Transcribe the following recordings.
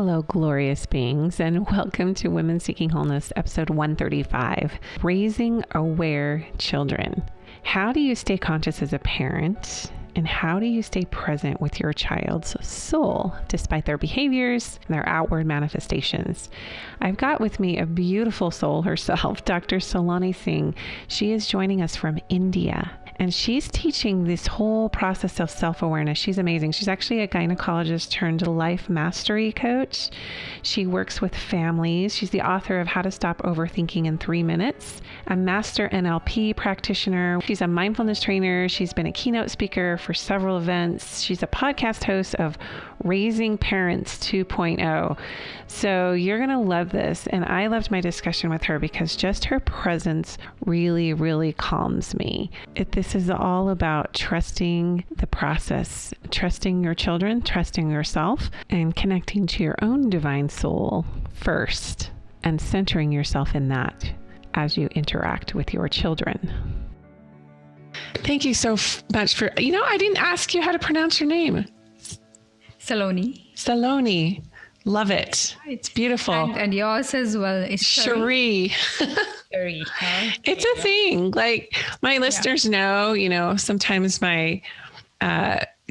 Hello, glorious beings, and welcome to Women Seeking Wholeness, episode 135, Raising Aware Children. How do you stay conscious as a parent, and how do you stay present with your child's soul, despite their behaviors and their outward manifestations? I've got with me a beautiful soul herself, Dr. Saloni Singh. She is joining us from India. And she's teaching this whole process of self-awareness. She's amazing. She's actually a gynecologist turned life mastery coach. She works with families. She's the author of How to Stop Overthinking in 3 Minutes, a master NLP practitioner. She's a mindfulness trainer. She's been a keynote speaker for several events. She's a podcast host of Raising Parents 2.0. So you're going to love this. And I loved my discussion with her because just her presence really, really calms me. This is all about trusting the process, trusting your children, trusting yourself, and connecting to your own divine soul first, and centering yourself in that as you interact with your children. Thank you so much for, I didn't ask you how to pronounce your name. Saloni. Saloni. Love it. It's beautiful. And yours as well. It's Cherie. Cherie. Huh? It's a thing. Like my listeners know, sometimes my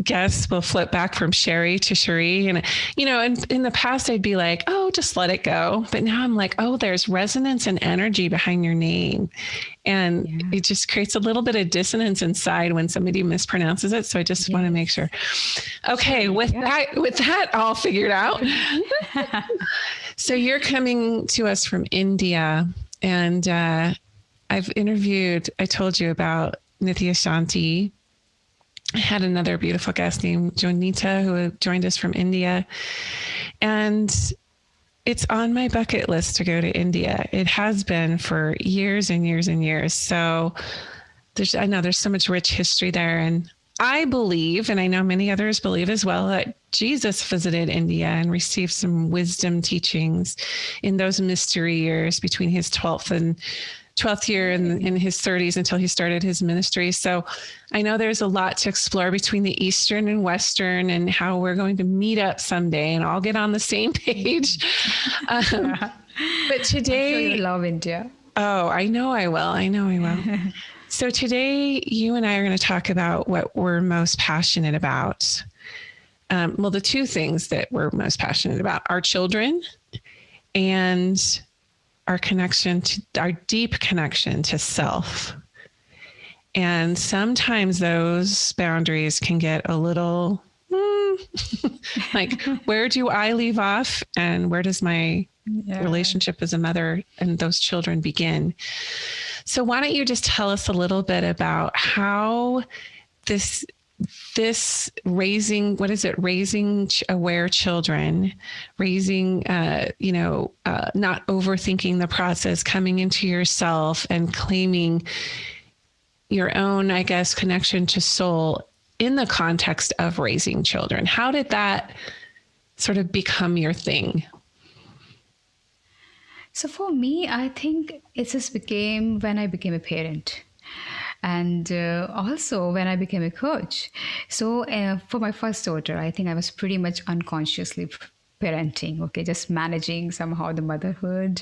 guests will flip back from Sherry to Cherie. And, in the past I'd be like, oh, just let it go. But now I'm like, oh, there's resonance and energy behind your name. And it just creates a little bit of dissonance inside when somebody mispronounces it. So I just want to make sure. Okay. With that all figured out. So you're coming to us from India, and I told you about Nithya Shanti. I had another beautiful guest named Jonita who joined us from India. And it's on my bucket list to go to India. It has been for years and years and years. So I know there's so much rich history there. And I believe, and I know many others believe as well, that Jesus visited India and received some wisdom teachings in those mystery years between his 12th year and in his 30s until he started his ministry. So I know there's a lot to explore between the Eastern and Western, and how we're going to meet up someday and all get on the same page. But today, I'm sure you love India. Oh, I know I will. So today you and I are going to talk about what we're most passionate about. The two things that we're most passionate about: our children and our deep connection to self. And sometimes those boundaries can get a little like, where do I leave off and where does my relationship as a mother and those children begin? So why don't you just tell us a little bit about how this raising aware children, raising, not overthinking the process, coming into yourself and claiming your own, I guess, connection to soul in the context of raising children. How did that sort of become your thing? So for me, I think it just became when I became a parent. And also when I became a coach. So for my first daughter, I think I was pretty much unconsciously parenting, just managing somehow the motherhood,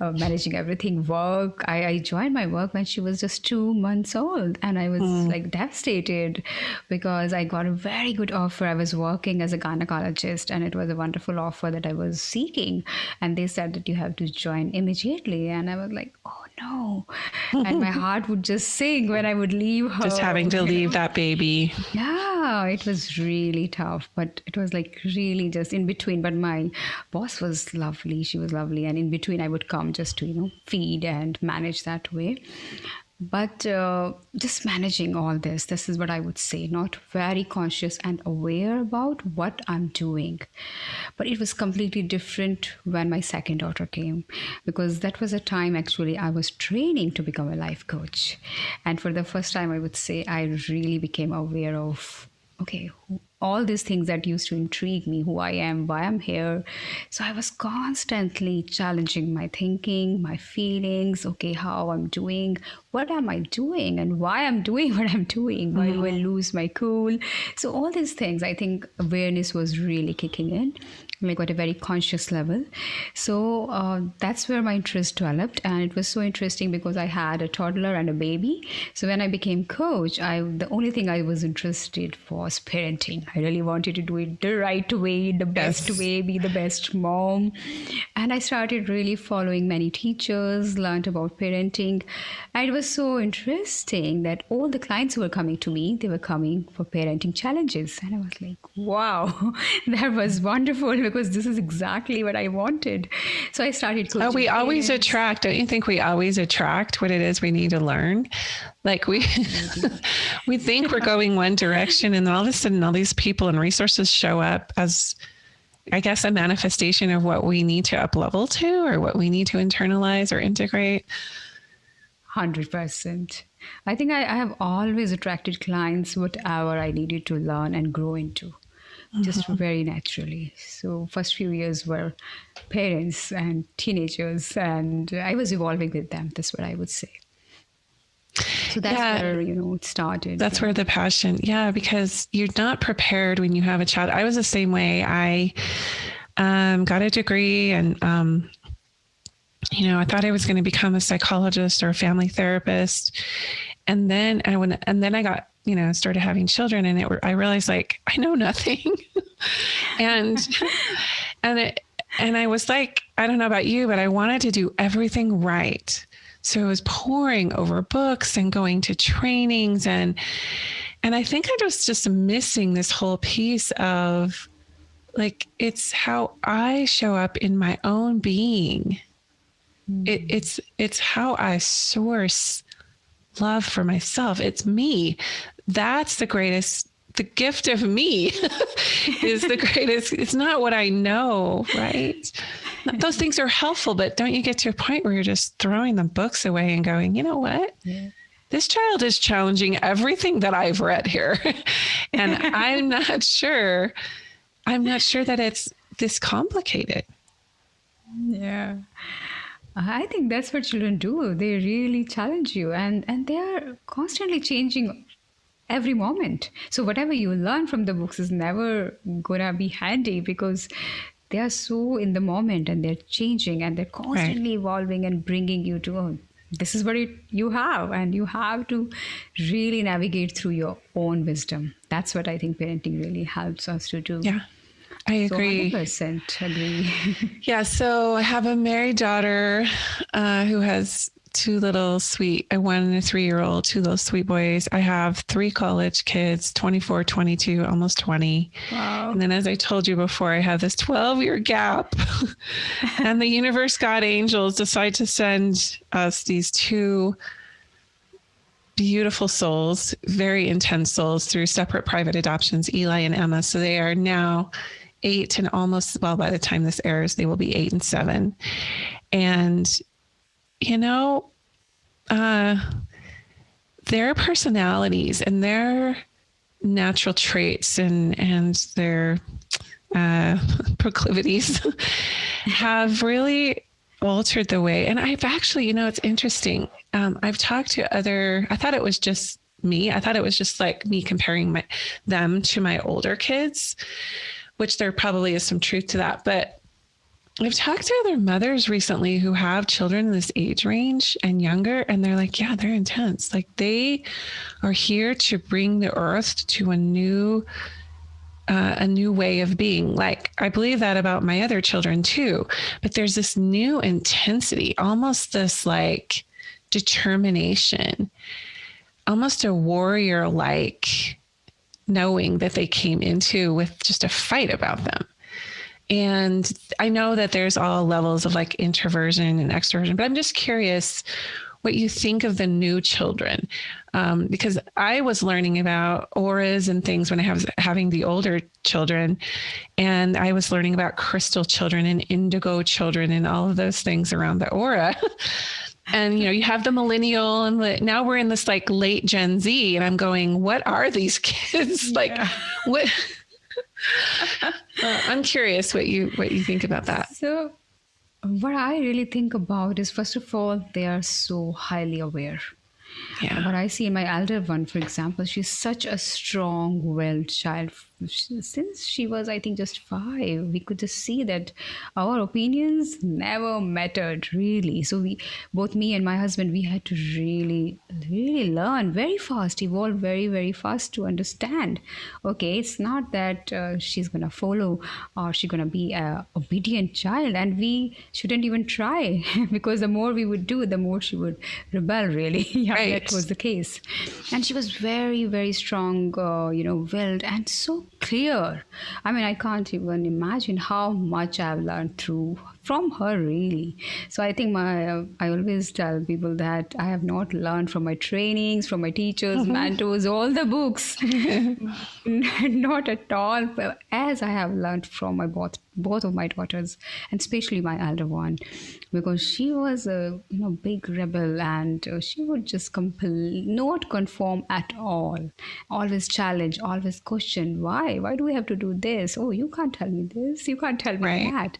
managing everything, work. I joined my work when she was just 2 months old, and I was devastated because I got a very good offer. I was working as a gynecologist, and it was a wonderful offer that I was seeking. And they said that you have to join immediately. And I was like, oh no. And my heart would just sink when I would leave her. Just having to leave that baby. Yeah, it was really tough, but it was like really just in between. But my boss was lovely. She was lovely. And in between, I would come just to, feed and manage that way. But just managing all this is what I would say, not very conscious and aware about what I'm doing. But it was completely different when my second daughter came, because that was a time actually I was training to become a life coach. And for the first time, I would say I really became aware of, all these things that used to intrigue me, who I am, why I'm here. So I was constantly challenging my thinking, my feelings, how I'm doing, what am I doing, and why I'm doing what I'm doing, why do I lose my cool? So all these things, I think awareness was really kicking in. like at a very conscious level. So that's where my interest developed, and it was so interesting because I had a toddler and a baby. So when I became coach, the only thing I was interested was parenting. I really wanted to do it the right way, the best Yes. way, be the best mom. And I started really following many teachers, learned about parenting. And it was so interesting that all the clients who were coming to me, they were coming for parenting challenges. And I was like, wow, that was wonderful because this is exactly what I wanted. So I started Oh, coaching we always parents. attract, don't you think we always attract what it is we need to learn? Like we think we're going one direction, and then all of a sudden all these people and resources show up as, I guess, a manifestation of what we need to up level to, or what we need to internalize or integrate. 100%. I think I have always attracted clients, whatever I needed to learn and grow into, just very naturally. So, first few years were parents and teenagers, and I was evolving with them. That's what I would say. So that's Yeah, where it started. that's where the passion, yeah, because you're not prepared when you have a child. I was the same way. I got a degree, and I thought I was going to become a psychologist or a family therapist. And then I got, started having children, and I realized, like, I know nothing. and, and I was like, I don't know about you, but I wanted to do everything right. So I was poring over books and going to trainings, and I think I was just missing this whole piece of, like, it's how I show up in my own being. It's how I source love for myself. It's me. That's the greatest. The gift of me is the greatest. It's not what I know, right? Those things are helpful, but don't you get to a point where you're just throwing the books away and going, you know what? Yeah. This child is challenging everything that I've read here. And I'm not sure that it's this complicated. Yeah. I think that's what children do. They really challenge you, and they are constantly changing every moment. So whatever you learn from the books is never gonna be handy because they are so in the moment and they're changing and they're Right. constantly evolving and bringing you to, oh, this is what you have, and you have to really navigate through your own wisdom. That's what I think parenting really helps us to do. Yeah, I So agree. 100% agree. Yeah, so I have a married daughter who has two little sweet, a 1 and a 3-year-old, two little sweet boys. I have 3 college kids, 24, 22, almost 20. Wow. And then, as I told you before, I have this 12-year gap. And the universe, God, angels decide to send us these 2 beautiful souls, very intense souls, through separate private adoptions, Eli and Emma. So they are now 8 and almost, well, by the time this airs, they will be 8 and 7. And, their personalities and their natural traits and their proclivities have really altered the way. And I've actually, it's interesting. I've talked to I thought it was just me. I thought it was just like me comparing them to my older kids, which there probably is some truth to that. But I've talked to other mothers recently who have children in this age range and younger, and they're like, yeah, they're intense. Like, they are here to bring the earth to a new way of being. Like, I believe that about my other children too, but there's this new intensity, almost this like determination, almost a warrior like knowing that they came into with just a fight about them. And I know that there's all levels of like introversion and extroversion, but I'm just curious what you think of the new children. Because I was learning about auras and things when I was having the older children, and I was learning about crystal children and indigo children and all of those things around the aura. And, you have the millennial, and now we're in this like late Gen Z, and I'm going, what are these kids? Like, what? I'm curious what you think about that. So, what I really think about is, first of all, they are so highly aware. Yeah. What I see in my elder one, for example, she's such a strong-willed child since she was, I think, just 5, we could just see that our opinions never mattered really. So we, both me and my husband, we had to really learn very fast, evolve very fast to understand. Okay, it's not that she's gonna follow or she's gonna be a obedient child, and we shouldn't even try because the more we would do, the more she would rebel. Really, yeah, that Right. was the case. And she was very strong, willed and so clear. I mean, I can't even imagine how much I've learned through from her, really. So I think I always tell people that I have not learned from my trainings, from my teachers, mentors, all the books. Not at all, but as I have learned from my both of my daughters, and especially my elder one, because she was a big rebel, and she would just not conform at all. Always challenge, always question. Why do we have to do this? Oh, you can't tell me this. You can't tell me Right. that.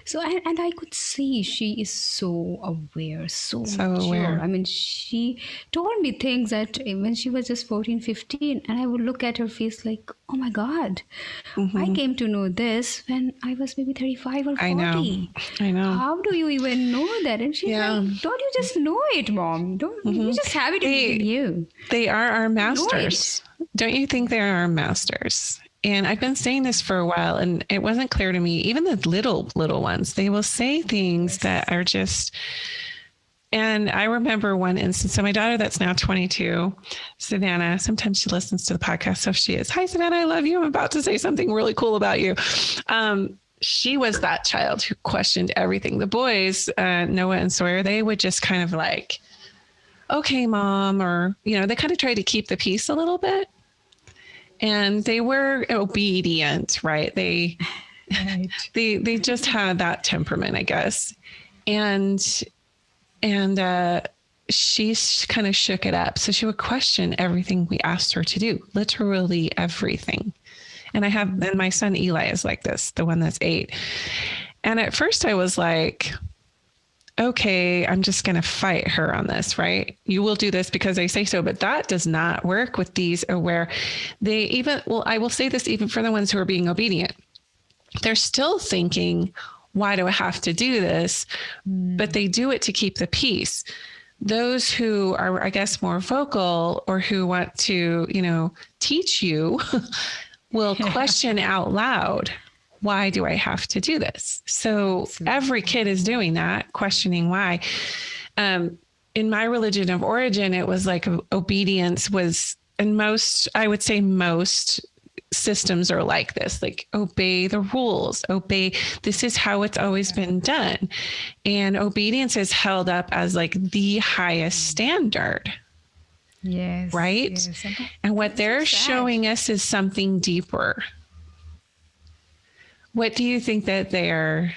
So and I could see she is so aware, so So mature. aware. I mean, she told me things that when she was just 14, 15, and I would look at her face like, oh my God, I Hmm. came to know this when I was maybe 35 or I know. 40. I know. How do you even know that? And she's like, Yeah. don't you just know it, mom? Don't you Hmm. just have it in They you? they are our You know it. masters. Don't you think they are our masters? And I've been saying this for a while, and it wasn't clear to me. Even the little ones, they will say things that Yes. are just. And I remember one instance. So my daughter, that's now 22, Savannah. Sometimes she listens to the podcast, so she is. Hi, Savannah. I love you. I'm about to say something really cool about you. She was that child who questioned everything. The boys, Noah and Sawyer, they would just kind of like, okay, mom, or, they kind of tried to keep the peace a little bit. And they were obedient, right? They Right. they just had that temperament, I guess. And and she kind of shook it up. So she would question everything we asked her to do, literally everything. And my son Eli is like this, the one that's 8. And at first I was like, okay, I'm just going to fight her on this, right? You will do this because I say so, but that does not work with these aware. I will say this even for the ones who are being obedient. They're still thinking, why do I have to do this? But they do it to keep the peace. Those who are, I guess, more vocal or who want to, teach you will question out loud, why do I have to do this? So every Absolutely. kid is doing that, questioning why. In my religion of origin, it was like obedience was, and I would say most systems are like this, like obey the rules, obey, this is how it's always been done. And obedience is held up as like the highest standard, Yes, right? yes. And And what that's so they're sad. showing us is something deeper. What do you think that they're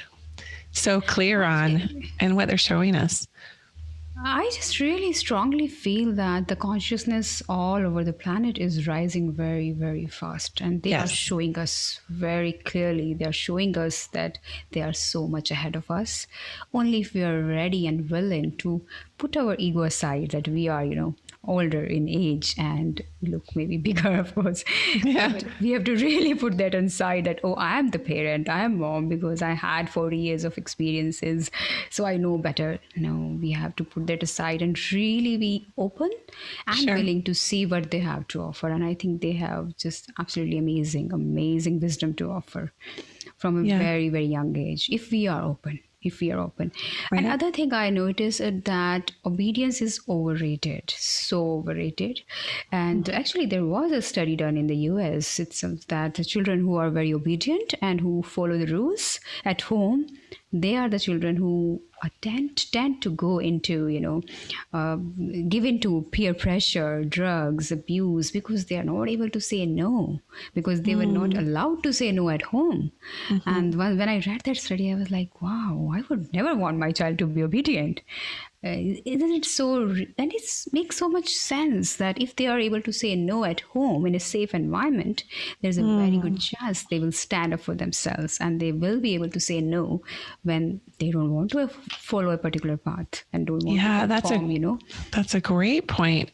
so clear I on feel, and what they're showing us? I just really strongly feel that the consciousness all over the planet is rising very fast. And they are Yes. showing us very clearly, they are showing us that they are so much ahead of us. Only if we are ready and willing to put our ego aside, that we are, older in age and look maybe bigger, of course. Yeah. But we have to really put that aside, that, oh, I am the parent, I am mom because I had 40 years of experiences. So I know better. No, we have to put that aside and really be open and Sure. willing to see what they have to offer. And I think they have just absolutely amazing wisdom to offer from a Yeah. very young age, if we are open. If we are open. Right. Another thing I noticed is that obedience is overrated, so overrated. And actually, there was a study done in the US. It's that the children who are very obedient and who follow the rules at home, they are the children who tend to go into, uh, give into peer pressure, drugs, abuse, because they are not able to say no, because they were not Mm-hmm. allowed to say no at home. Mm-hmm. And when I read that study, I was like, wow, I would never want my child to be obedient. Isn't it so? And it makes so much sense that if they are able to say no at home in a safe environment, there's a very good Mm. chance they will stand up for themselves and they will be able to say no when they don't want to follow a particular path and don't want to Yeah, conform. that's a great point.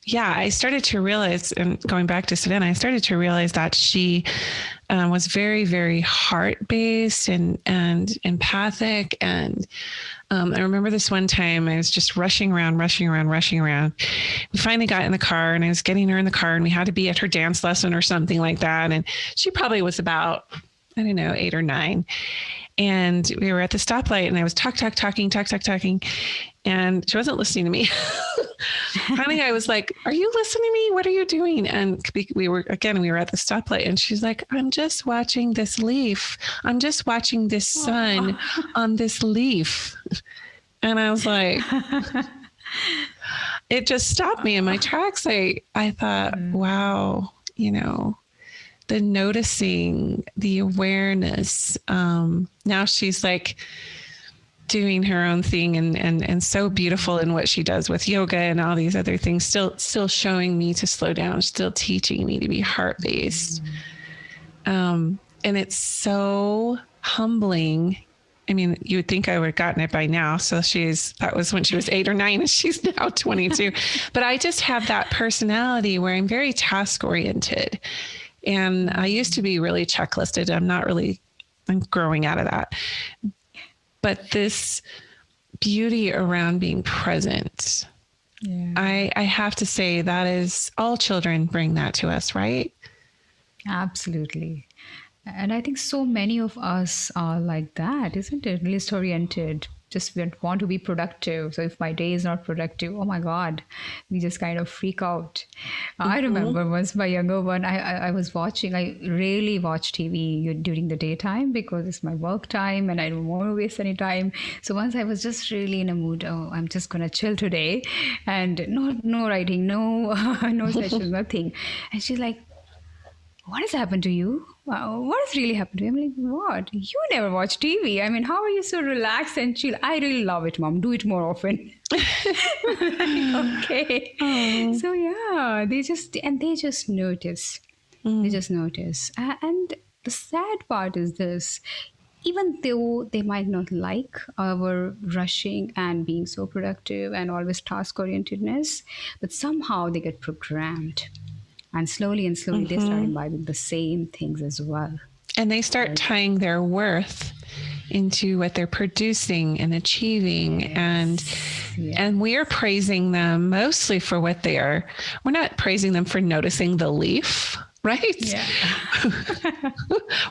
yeah, I started to realize, and going back to Savannah, I started to realize that she was very, very heart-based and empathic. And I remember this one time I was just rushing around. We finally got in the car, and I was getting her in the car, and we had to be at her dance lesson or something like that. And she probably was about, I don't know, 8 or 9. And we were at the stoplight, and I was talking. And she wasn't listening to me. Finally, I was like, "Are you listening to me? What are you doing?" And we were at the stoplight, and she's like, "I'm just watching this leaf. I'm just watching this sun on this leaf." And I was like, it just stopped me in my tracks. I thought, wow, the noticing, the awareness. Now she's like doing her own thing and so beautiful in what she does with yoga and all these other things, still showing me to slow down, still teaching me to be heart-based. And it's so humbling. I mean, you would think I would have gotten it by now. So that was when she was 8 or 9, and she's now 22. But I just have that personality where I'm very task oriented. And I used to be really checklisted. I'm growing out of that. But this beauty around being present, I have to say that is, all children bring that to us, right? Absolutely. And I think so many of us are like that, isn't it? List oriented. Just want to be productive. So if my day is not productive, oh my God, we just kind of freak out. I remember once my younger one, I was watching, I rarely watch TV during the daytime because it's my work time and I don't want to waste any time. So once I was just really in a mood, oh, I'm just going to chill today, and no writing, no, no session, nothing. And she's like, "What has happened to you? What has really happened to you?" I'm like, "What? You never watch TV. I mean, how are you so relaxed and chill?" "I really love it, Mom. Do it more often." Okay. So yeah, they just notice. They just notice. And the sad part is this. Even though they might not like our rushing and being so productive and always task orientedness, but somehow they get programmed. And slowly they start imbibing the same things as well. And they start tying their worth into what they're producing and achieving. And we are praising them mostly for what they are. We're not praising them for noticing the leaf, right? Yeah.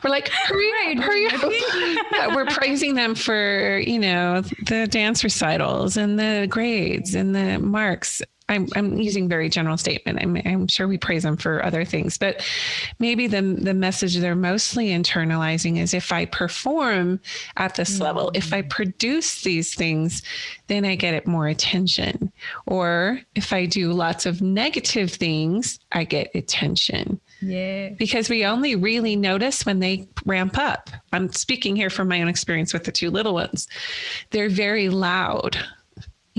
We're like, hurry up. Yeah, we're praising them for, the dance recitals and the grades and the marks. I'm using very general statement. I'm sure we praise them for other things, but maybe the message they're mostly internalizing is, if I perform at this level, if I produce these things, then I get more attention. Or if I do lots of negative things, I get attention. Yeah. Because we only really notice when they ramp up. I'm speaking here from my own experience with the 2 little ones. They're very loud.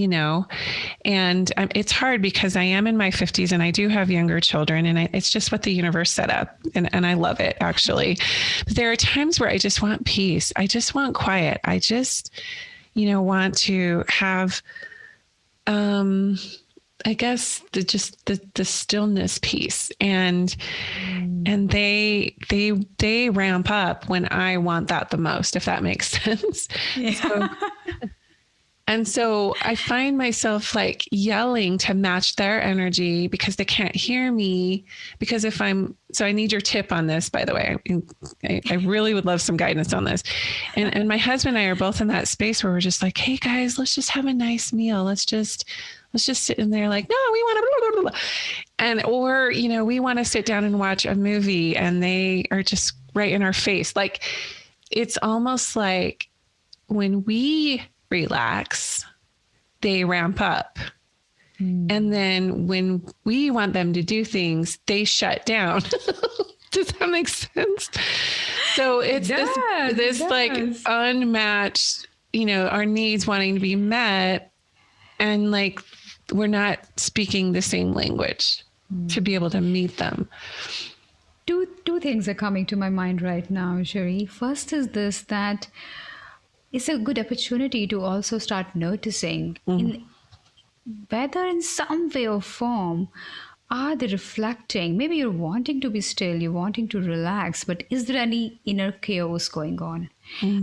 And it's hard because I am in my 50s and I do have younger children, and it's just what the universe set up. And I love it, actually. But there are times where I just want peace. I just want quiet. I just, want to have, I guess the stillness piece. And they ramp up when I want that the most, if that makes sense. Yeah. And so I find myself like yelling to match their energy because they can't hear me. Because so I need your tip on this, by the way. I really would love some guidance on this. And my husband and I are both in that space where we're just like, "Hey guys, let's just have a nice meal. Let's just sit in there like, no, we want to blah, blah, blah." Or, we want to sit down and watch a movie, and they are just right in our face. Like, it's almost like when we relax, they ramp up. And then when we want them to do things, they shut down. Does that make sense? So it's this like unmatched, our needs wanting to be met, and like we're not speaking the same language to be able to meet them. Two things are coming to my mind right now, Sherry. First is this, that it's a good opportunity to also start noticing whether in some way or form are they reflecting? Maybe you're wanting to be still, you're wanting to relax, but is there any inner chaos going on?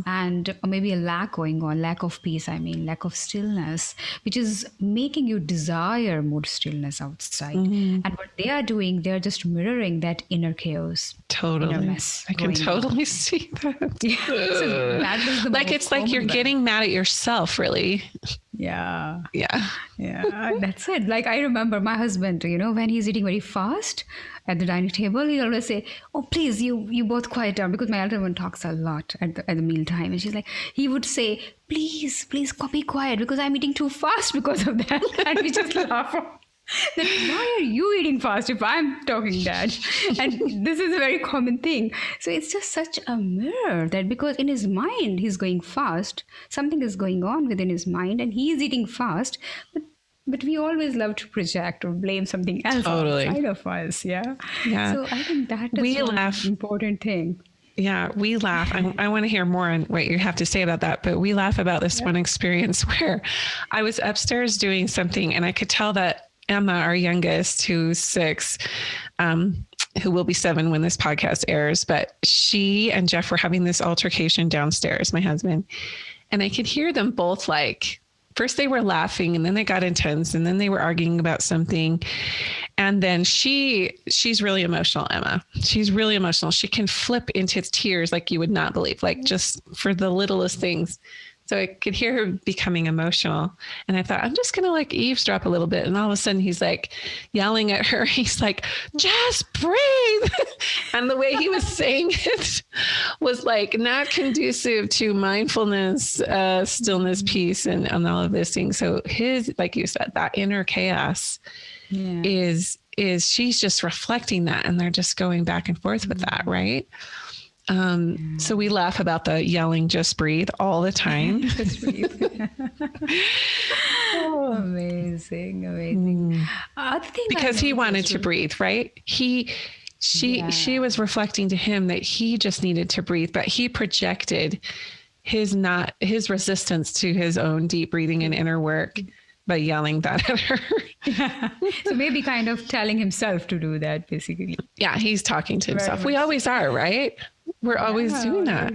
And or maybe a lack going on, lack of peace, I mean, lack of stillness, which is making you desire more stillness outside. And what they are doing, they're just mirroring that inner chaos, inner Totally. mess I can going on. totally see that. Yeah, so that is the Like most it's like you're common one. getting mad at yourself, really. Yeah. Yeah. Yeah, that's it. Like I remember my husband, when he's eating very fast at the dining table, he'll always say, "Oh, please, you both quiet down," because my elder one talks a lot at the meal time, and she's like, he would say, "Please, be quiet because I'm eating too fast because of that," and we just laugh. That why are you eating fast if I'm talking that? And this is a very common thing. So it's just such a mirror that because in his mind he's going fast, something is going on within his mind, and he's eating fast, but we always love to project or blame something else Totally. outside of us. Yeah. Yeah. So I think that is We one laugh. important thing. Yeah, we laugh. I want to hear more on what you have to say about that, but we laugh about this one experience where I was upstairs doing something and I could tell that Emma, our youngest, who's 6, who will be 7 when this podcast airs, but she and Jeff were having this altercation downstairs, my husband, and I could hear them both like, first they were laughing and then they got intense and then they were arguing about something. And then she's really emotional, Emma. She's really emotional. She can flip into tears like you would not believe, like just for the littlest things. So I could hear her becoming emotional. And I thought, I'm just going to like eavesdrop a little bit. And all of a sudden he's like yelling at her. He's like, just breathe. And the way he was saying it was like not conducive to mindfulness, stillness, peace, and all of those things. So his, like you said, that inner chaos is she's just reflecting that. And they're just going back and forth with that. Right. So we laugh about the yelling, just breathe all the time. Just breathe. Amazing. Other thing Because he wanted noticed to breathe, right? She was reflecting to him that he just needed to breathe, but he projected his resistance to his own deep breathing and inner work by yelling that at her. Yeah. So maybe kind of telling himself to do that, basically. Yeah, he's talking to himself. Very We always are, right? We're always doing that.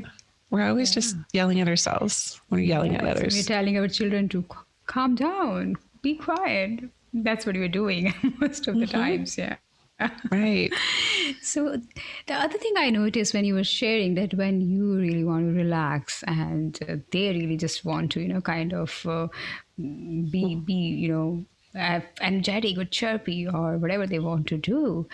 We're always just yelling at ourselves. We're yelling at So others. we're telling our children to calm down, be quiet. That's what we're doing most of the times. Yeah. Right. So the other thing I noticed when you were sharing that when you really want to relax and they really just want to, kind of be, energetic or chirpy or whatever they want to do.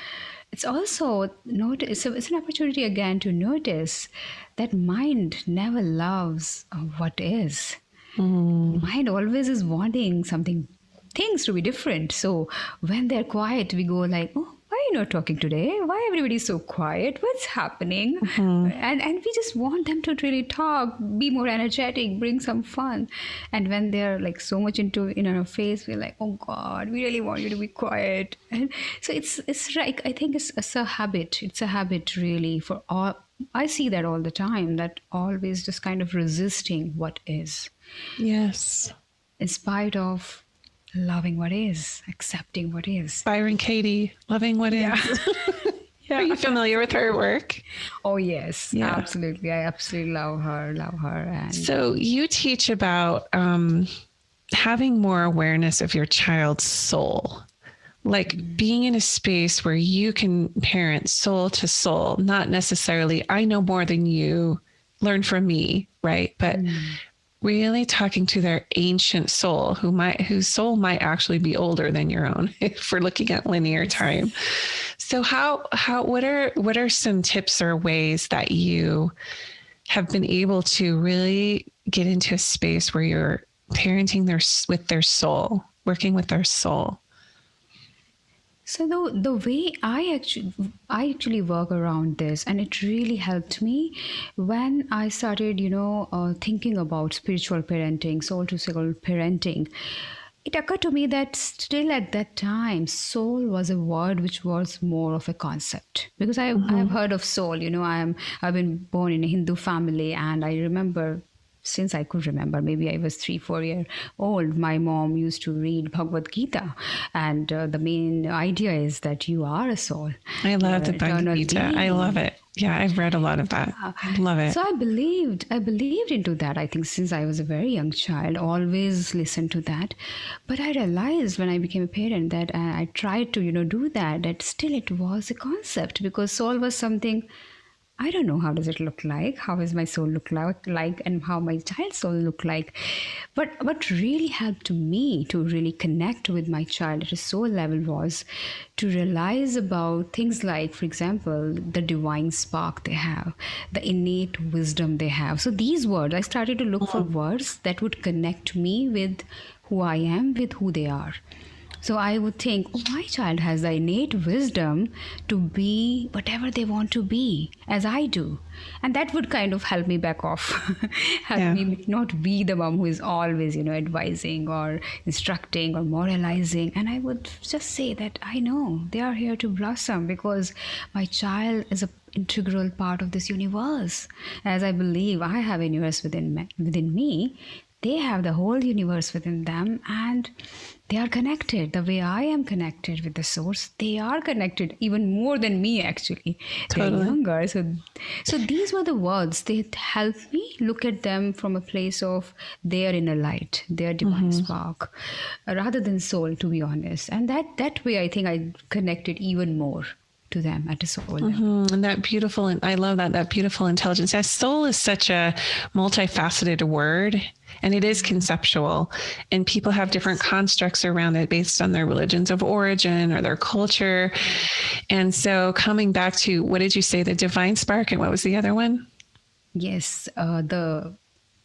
It's also notice. So it's an opportunity again to notice that mind never loves what is. Mind always is wanting things to be different. So when they're quiet, we go like, oh, why are you not talking today? Why everybody's so quiet? What's happening? And we just want them to really talk, be more energetic, bring some fun. And when they're like so much in our face, we're like, oh God, we really want you to be quiet. And so it's like I think it's a habit. It's a habit really for all. I see that all the time. That always just kind of resisting what is, Yes. in spite of loving what is, accepting what is. Byron Katie, loving what is. Are you familiar with her work? Oh yes, Yeah. absolutely. I absolutely love her. And So you teach about having more awareness of your child's soul, like being in a space where you can parent soul to soul, not necessarily, I know more than you, learn from me, right? But really talking to their ancient soul, whose soul might actually be older than your own if we're looking at linear time. So what are some tips or ways that you have been able to really get into a space where you're parenting with their soul, working with their soul? so the way I actually work around this, and it really helped me when I started, thinking about spiritual parenting, soul to soul parenting. It occurred to me that still at that time, soul was a word which was more of a concept because I have heard of soul. I've been born in a Hindu family, and I remember since I could remember. Maybe I was 3, 4 year old. My mom used to read Bhagavad Gita, and the main idea is that you are a soul. I You are love the an Bhagavad eternal Gita. I love being. it. Yeah, I've read a lot of that. I love it. So I believed into that. I think since I was a very young child, always listened to that. But I realized when I became a parent that I tried to, do that. That still it was a concept, because soul was something I don't know how does it look like, how does my soul look like, and how my child's soul look like. But what really helped me to really connect with my child at a soul level was to realize about things like, for example, the divine spark they have, the innate wisdom they have. So these words, I started to look for words that would connect me with who I am, with who they are. So I would think, oh, my child has the innate wisdom to be whatever they want to be, as I do. And that would kind of help me back off, help Yeah. me not be the mom who is always, advising or instructing or moralizing. And I would just say that I know they are here to blossom because my child is a integral part of this universe. As I believe I have a universe within me, they have the whole universe within them, and they are connected the way I am connected with the source. They are connected even more than me, actually. They're Totally. younger. So these were the words that helped me look at them from a place of their inner light, their divine spark, rather than soul, to be honest. And that way, I think I connected even more to them at a soul level. And that beautiful, and I love that beautiful intelligence. That soul is such a multifaceted word, and it is conceptual, and people have different constructs around it based on their religions of origin or their culture. And so coming back to, what did you say? The divine spark, and what was the other one? Yes, the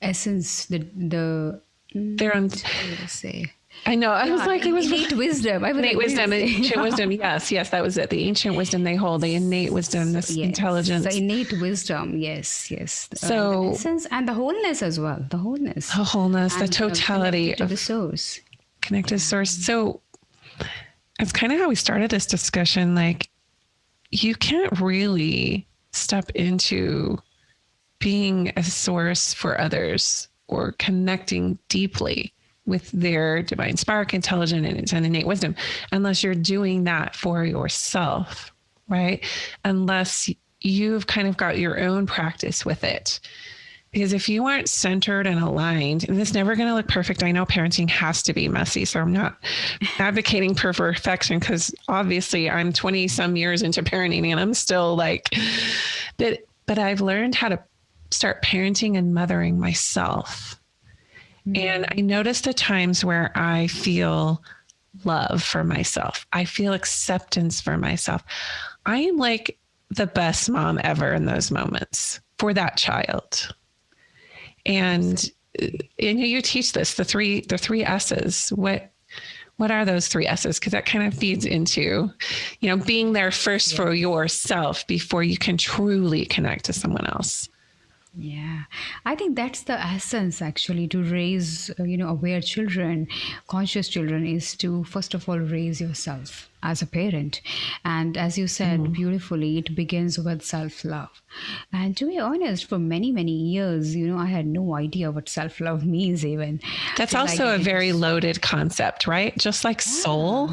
essence, They're on. what did I say? I know. I was like, it was innate wisdom. I was innate like, what did I wisdom, say? ancient wisdom. Yes, that was it. The ancient wisdom they hold, the innate wisdom, this Yes, intelligence. the innate wisdom. Yes. So- the essence and the wholeness as well. The wholeness. The wholeness, the And, totality connected to of the source. connected source. So it's kind of how we started this discussion. Like, you can't really step into being a source for others or connecting deeply with their divine spark, intelligence, and innate wisdom unless you're doing that for yourself, right? Unless you've kind of got your own practice with it. Because if you aren't centered and aligned, and it's never going to look perfect. I know parenting has to be messy, so I'm not advocating for perfection, because obviously I'm 20 some years into parenting and I'm still like that. But I've learned how to start parenting and mothering myself. And I notice the times where I feel love for myself. I feel acceptance for myself. I am like the best mom ever in those moments for that child. And you teach this, the three S's. What are those three S's? Because that kind of feeds into, being there first for yourself before you can truly connect to someone else. Yeah, I think that's the essence actually to raise, aware children, conscious children, is to first of all raise yourself as a parent. And as you said beautifully, it begins with self-love. And to be honest, for many, many years, I had no idea what self-love means even. That's Till I also a get very into- loaded concept, right? Just like soul.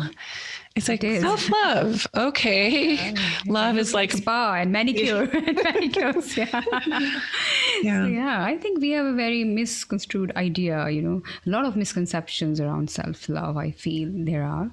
It's like is. self-love. Okay. Love is like, spa and manicure and pedicures. yeah. So, yeah, I think we have a very misconstrued idea, a lot of misconceptions around self-love. I feel there are.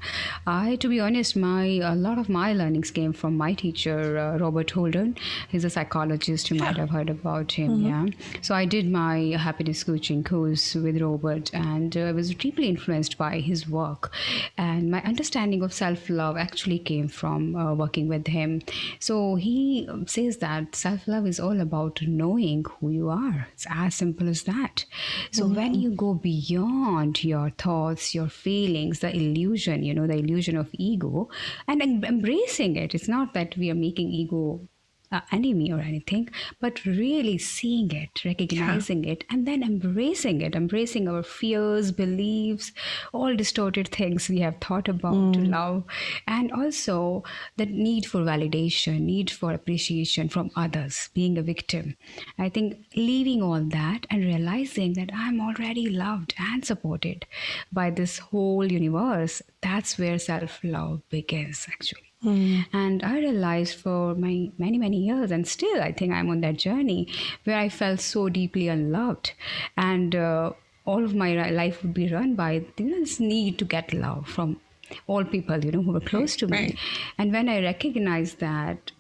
To be honest, a lot of my learnings came from my teacher, Robert Holden. He's a psychologist. You might have heard about him. Yeah. So I did my happiness coaching course with Robert, and I was deeply influenced by his work. And my understanding of self-love actually came from working with him. So he says that self-love is all about knowing who you are. It's as simple as that. So when you go beyond your thoughts, your feelings, the illusion, the illusion of ego, and embracing it, it's not that we are making ego enemy or anything, but really seeing it, Yeah. recognizing it, and then embracing it, embracing our fears, beliefs, all distorted things we have thought about to Mm. love, and also the need for validation, need for appreciation from others, being a victim. I think leaving all that and realizing that I'm already loved and supported by this whole universe, that's where self love begins, actually. Mm. And I realized for my many, many years, and still I think I'm on that journey where I felt so deeply unloved. And all of my life would be run by this need to get love from all people, who were Right. close to me. Right. And when I recognized that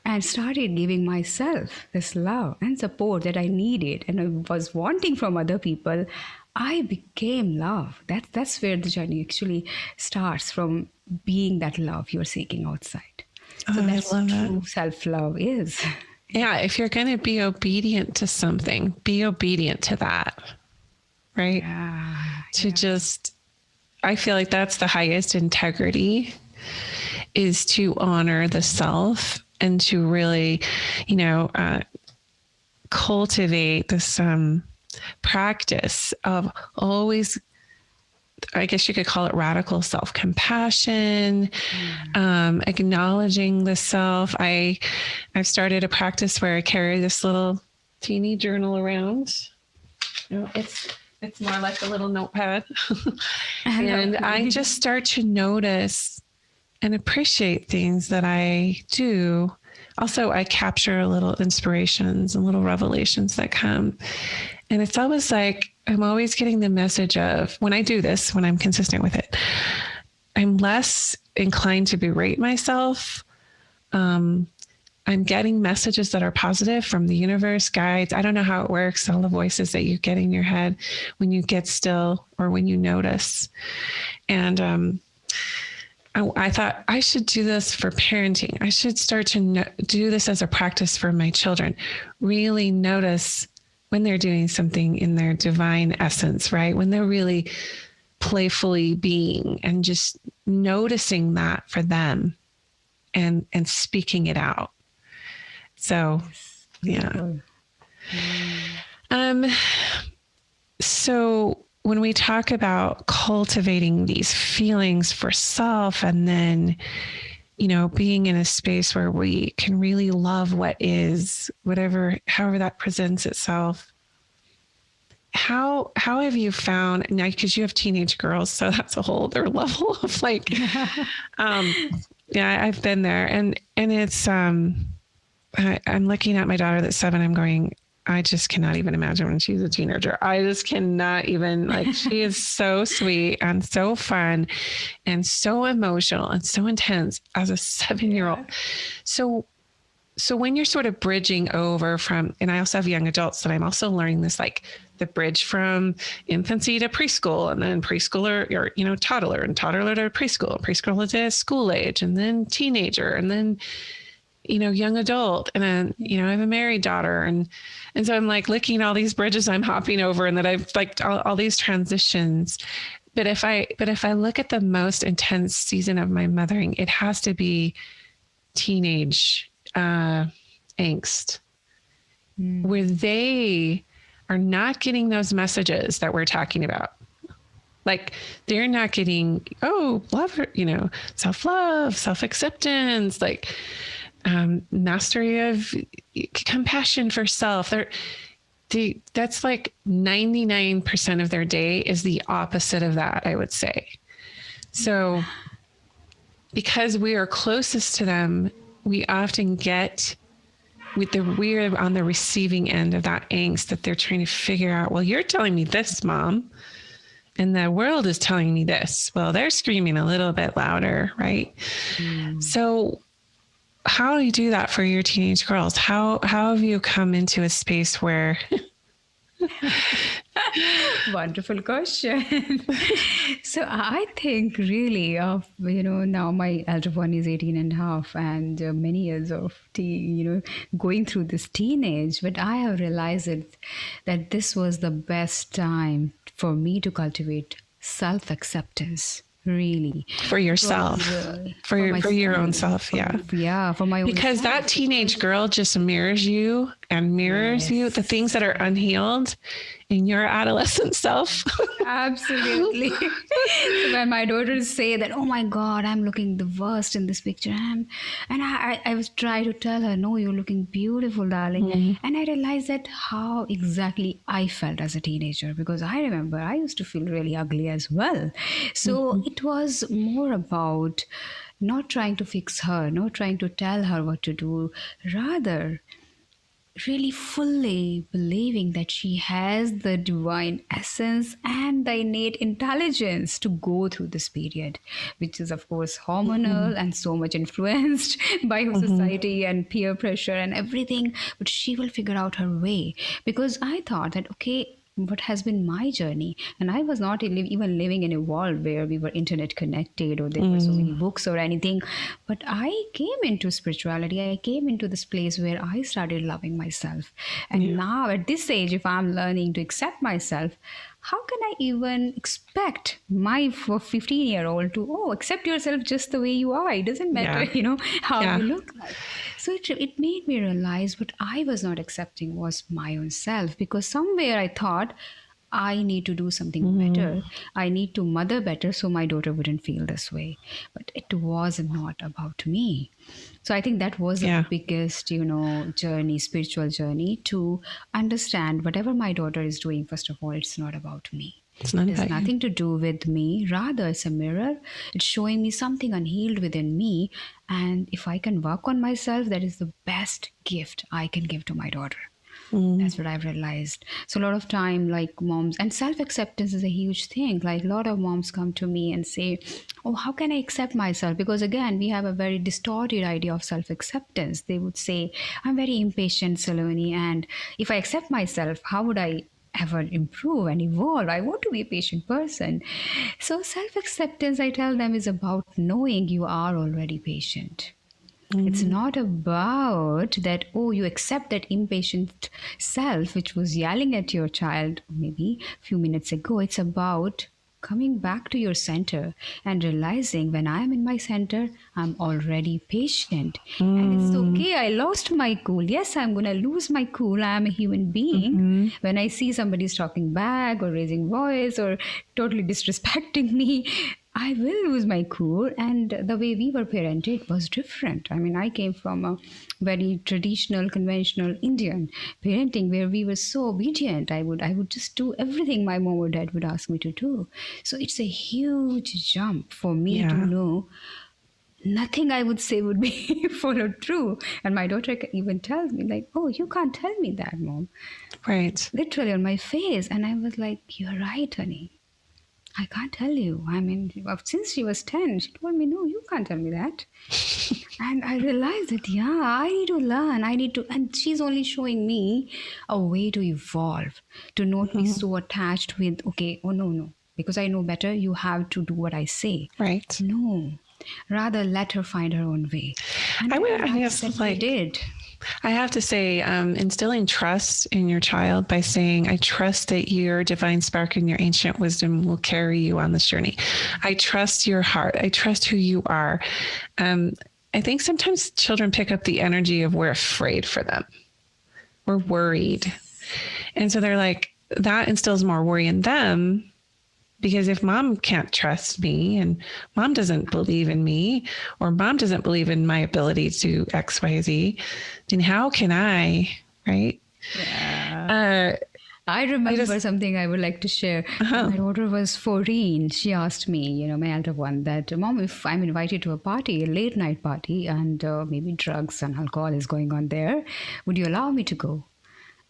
and started giving myself this love and support that I needed and I was wanting from other people, I became love. That's where the journey actually starts, from being that love you're seeking outside. So Oh, I that's love that. true self love is. Yeah, if you're going to be obedient to something, be obedient to that, right? Yeah, To yeah. just, I feel like that's the highest integrity, is to honor the self and to really, you know, cultivate this practice of always, I guess you could call it radical self compassion, acknowledging the self. I've started a practice where I carry this little teeny journal around. You know, it's more like a little notepad, and I Lovely. just start to notice and appreciate things that I do. Also, I capture little inspirations and little revelations that come. And it's always like I'm always getting the message of, when I do this, when I'm consistent with it, I'm less inclined to berate myself. Um, I'm getting messages that are positive from the universe, guides. I don't know how it works, all the voices that you get in your head when you get still or when you notice. And I thought I should do this for parenting. I should start to do this as a practice for my children. Really notice when they're doing something in their divine essence, right? When they're really playfully being, and just noticing that for them and speaking it out. So, Yes, yeah. beautiful. Mm. Um, so when we talk about cultivating these feelings for self, and then, you know, being in a space where we can really love what is, whatever, however that presents itself, how have you found now, because you have teenage girls, so that's a whole other level of like, um yeah, I've been there, and it's I'm looking at my daughter that's 7. I'm going, I just cannot even imagine when she's a teenager. I just cannot even, like, she is so sweet and so fun and so emotional and so intense as a 7-year old. Yeah. So when you're sort of bridging over from, and I also have young adults that I'm also learning this, like the bridge from infancy to preschool, and then preschooler, or, you know, toddler, and toddler to preschool to school age, and then teenager, and then, you know, young adult. And then, you know, I have a married daughter. And so I'm like looking at all these bridges I'm hopping over, and that I've like all these transitions. But if I look at the most intense season of my mothering, it has to be teenage angst, Mm. where they are not getting those messages that we're talking about. Like, they're not getting, oh, love, you know, self-love, self-acceptance, like mastery of compassion for self. That's like 99% of their day is the opposite of that, I would say. So because we are closest to them, we often get we're on the receiving end of that angst, that they're trying to figure out, well, you're telling me this, mom, and the world is telling me this. Well, they're screaming a little bit louder, right? Mm. So how do you do that for your teenage girls? How have you come into a space where Wonderful question. So I think really of, now my elder one is 18 and a half, and many years of going through this teenage, but I have realized that this was the best time for me to cultivate self-acceptance. really. For yourself, for your own self. Yeah. Yeah, for my own Because self. that teenage girl just mirrors you and mirrors you, the things that are unhealed in your adolescent self. Absolutely. So when my daughters say that, oh my God, I'm looking the worst in this picture, and I was trying to tell her, no, you're looking beautiful, darling. Mhm. And I realized that how exactly I felt as a teenager, because I remember I used to feel really ugly as well. So Mhm. it was more about not trying to fix her, not trying to tell her what to do, rather really fully believing that she has the divine essence and the innate intelligence to go through this period, which is, of course, Mhm. hormonal and so much influenced by her Mhm. society and peer pressure and everything. But she will figure out her way, because I thought that, okay, what has been my journey, and I was not even living in a world where we were internet connected or there were so many Mm. books or anything. But I came into spirituality, I came into this place where I started loving myself. And Yeah. now at this age, if I'm learning to accept myself, how can I even expect my 15-year-old to, oh, accept yourself just the way you are? It doesn't matter, Yeah. how you Yeah. look like. So it made me realize what I was not accepting was my own self, because somewhere I thought I need to do something Mm. better. I need to mother better so my daughter wouldn't feel this way. But it was not about me. So I think that was the Yeah. biggest, journey, spiritual journey, to understand whatever my daughter is doing, first of all, it's not about me. It's not It has about you. nothing to do with me. Rather, it's a mirror. It's showing me something unhealed within me. And if I can work on myself, that is the best gift I can give to my daughter. Mm. That's what I've realized. So a lot of time, like moms, and self-acceptance is a huge thing. Like a lot of moms come to me and say, oh, how can I accept myself? Because again, we have a very distorted idea of self-acceptance. They would say, I'm very impatient, Saloni, and if I accept myself, how would I ever improve and evolve? I want to be a patient person. So self-acceptance, I tell them, is about knowing you are already patient. It's Mm. not about that, oh, you accept that impatient self which was yelling at your child maybe a few minutes ago. It's about coming back to your center and realizing when I'm in my center, I'm already patient. And it's Mm. okay. I lost my cool. Yes, I'm going to lose my cool. I'm a human being. Mhm. When I see somebody's talking back or raising voice or totally disrespecting me, I will lose my cool. And the way we were parented was different. I mean, I came from a very traditional, conventional Indian parenting where we were so obedient. I would just do everything my mom or dad would ask me to do. So it's a huge jump for me to Yeah. know nothing I would say would be followed through. And my daughter even tells me, like, oh, you can't tell me that, mom. Right. Literally on my face. And I was like, you're right, honey. I can't tell you. I mean, since she was 10, she told me, no, you can't tell me that. And I realized that, yeah, I need to learn. I need to, and she's only showing me a way to evolve, to not be Mhm. so attached with, okay, oh, no, no, because I know better, you have to do what I say. Right. No, rather let her find her own way. And I would, I that guess, exactly like, did. I have to say, instilling trust in your child by saying, I trust that your divine spark and your ancient wisdom will carry you on this journey. I trust your heart. I trust who you are. Um, I think sometimes children pick up the energy of we're afraid for them. We're worried. And so they're like, that instills more worry in them. Because if mom can't trust me and mom doesn't believe in me or mom doesn't believe in my ability to XYZ, then how can I, right? Yeah. Uh, I I remember just, something I would like to share. When uh-huh. my daughter was 14, she asked me, my elder one, that, Mom, if I'm invited to a party, a late night party, and maybe drugs and alcohol is going on there, would you allow me to go?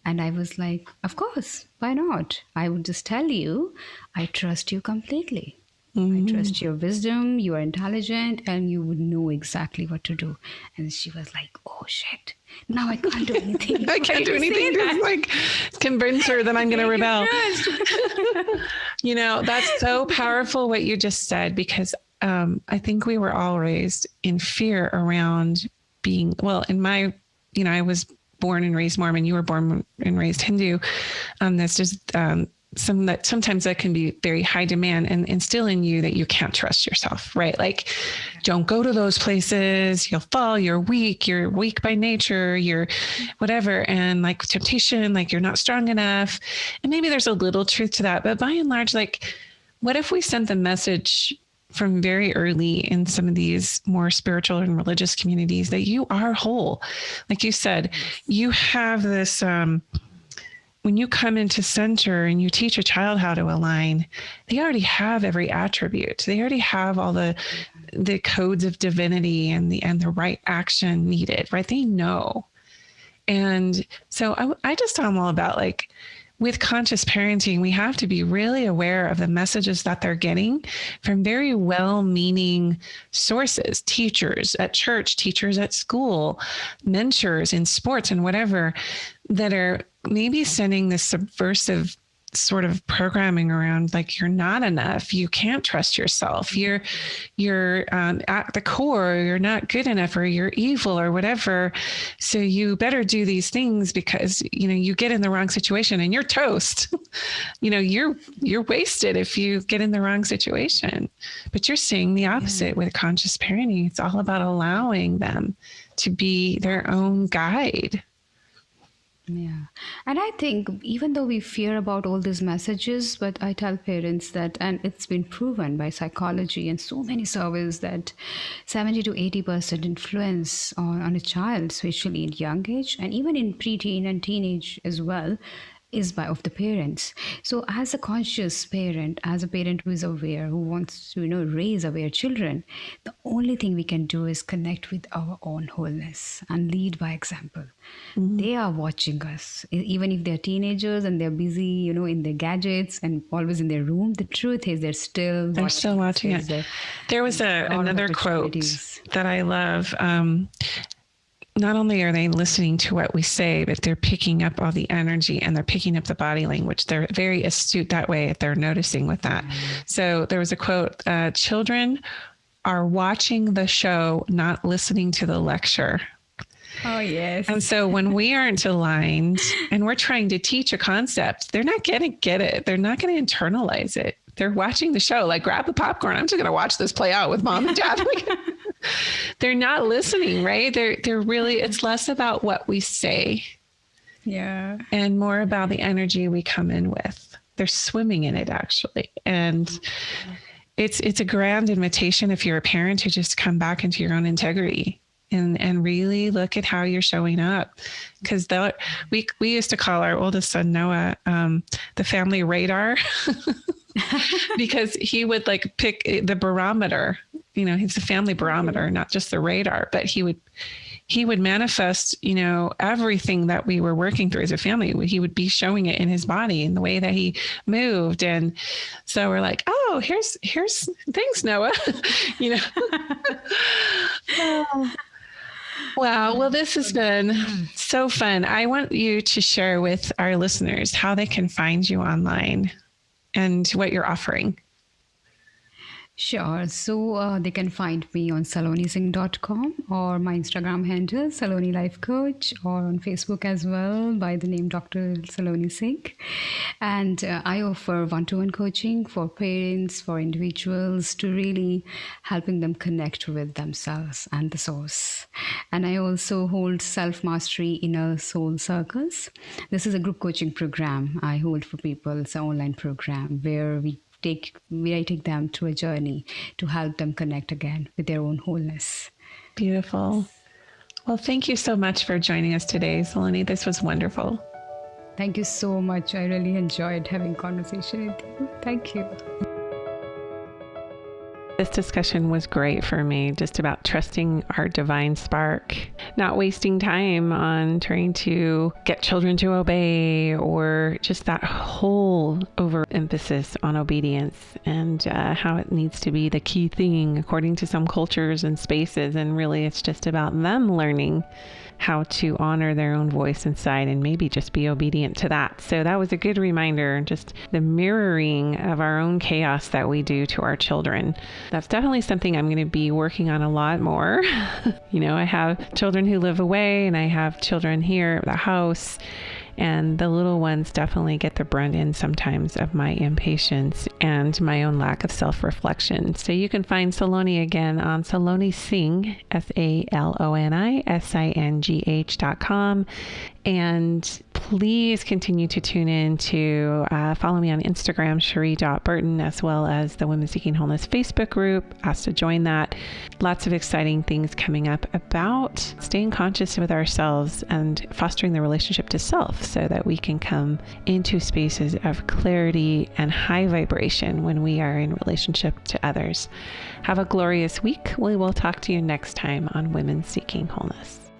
And I was like, of course, why not? I would just tell you, I trust you completely. I Mm. trust your wisdom, you are intelligent, and you would know exactly what to do. And she was like, oh shit, now I can't do anything. I Why can't did do you say anything to that? like convince her that I'm going to Break your rebel. trust. That's so powerful what you just said, because I think we were all raised in fear around being, well, in my, I was born and raised Mormon. You were born and raised Hindu. That's just sometimes that can be very high demand and instill in you that you can't trust yourself, right? Like, don't go to those places. You'll fall. You're weak by nature. You're whatever. And like temptation, like you're not strong enough. And maybe there's a little truth to that. But by and large, like, what if we sent the message from very early in some of these more spiritual and religious communities that you are whole? Like you said, you have this, when you come into center and you teach a child how to align, they already have every attribute. They already have all the codes of divinity and the right action needed, right? They know. And so I just am all about, like, with conscious parenting, we have to be really aware of the messages that they're getting from very well-meaning sources, teachers at church, teachers at school, mentors in sports and whatever, that are maybe sending this subversive sort of programming around, like, you're not enough, you can't trust yourself, you're at the core, you're not good enough, or you're evil, or whatever, so you better do these things because you get in the wrong situation and you're toast. You're wasted if you get in the wrong situation. But you're seeing the opposite with conscious parenting. It's all about allowing them to be their own guide. Yeah. And I think even though we fear about all these messages, but I tell parents that, and it's been proven by psychology and so many surveys, that 70 to 80% influence on a child, especially at young age, and even in preteen and teenage as well, is of the parents. So as a conscious parent, as a parent who is aware, who wants to raise aware children, the only thing we can do is connect with our own wholeness and lead by example. Mm-hmm. They are watching us, even if they're teenagers and they're busy in their gadgets and always in their room. The truth is they're still watching it. There was another quote that I love. Not only are they listening to what we say, but they're picking up all the energy and they're picking up the body language. They're very astute that way if they're noticing with that. So there was a quote, children are watching the show, not listening to the lecture. Oh, yes. And so when we aren't aligned and we're trying to teach a concept, they're not going to get it. They're not going to internalize it. They're watching the show, like, grab the popcorn. I'm just going to watch this play out with mom and dad. They're not listening, right? They're really, it's less about what we say. Yeah. And more about the energy we come in with. They're swimming in it, actually. And it's a grand invitation, if you're a parent, to just come back into your own integrity and really look at how you're showing up. Because we used to call our oldest son, Noah, the family radar. Because he would pick the barometer, he's the family barometer, not just the radar, but he would manifest, everything that we were working through as a family. He would be showing it in his body, in the way that he moved. And so we're like, oh, here's thanks, Noah. Wow. Well, this has been so fun. I want you to share with our listeners how they can find you online and what you're offering. Sure. So they can find me on salonisingh.com or my Instagram handle, Saloni Life Coach, or on Facebook as well by the name Dr. Saloni Singh. And I offer one-to-one coaching for parents, for individuals, to really helping them connect with themselves and the source. And I also hold Self-Mastery Inner Soul Circles. This is a group coaching program I hold for people. It's an online program where I take them through a journey to help them connect again with their own wholeness. Beautiful. Well, thank you so much for joining us today, Saloni. This was wonderful. Thank you so much. I really enjoyed having conversation with you. Thank you. This discussion was great for me, just about trusting our divine spark, not wasting time on trying to get children to obey, or just that whole overemphasis on obedience and how it needs to be the key thing according to some cultures and spaces. And really, it's just about them learning how to honor their own voice inside and maybe just be obedient to that. So that was a good reminder, just the mirroring of our own chaos that we do to our children. That's definitely something I'm going to be working on a lot more. I have children who live away and I have children here at the house. And the little ones definitely get the brunt in sometimes of my impatience and my own lack of self-reflection. So you can find Saloni again on Saloni Singh, SaloniSingh.com. And please continue to tune in to follow me on Instagram, Cherie.Burton, as well as the Women Seeking Wholeness Facebook group. Ask to join that. Lots of exciting things coming up about staying conscious with ourselves and fostering the relationship to self so that we can come into spaces of clarity and high vibration when we are in relationship to others. Have a glorious week. We will talk to you next time on Women Seeking Wholeness.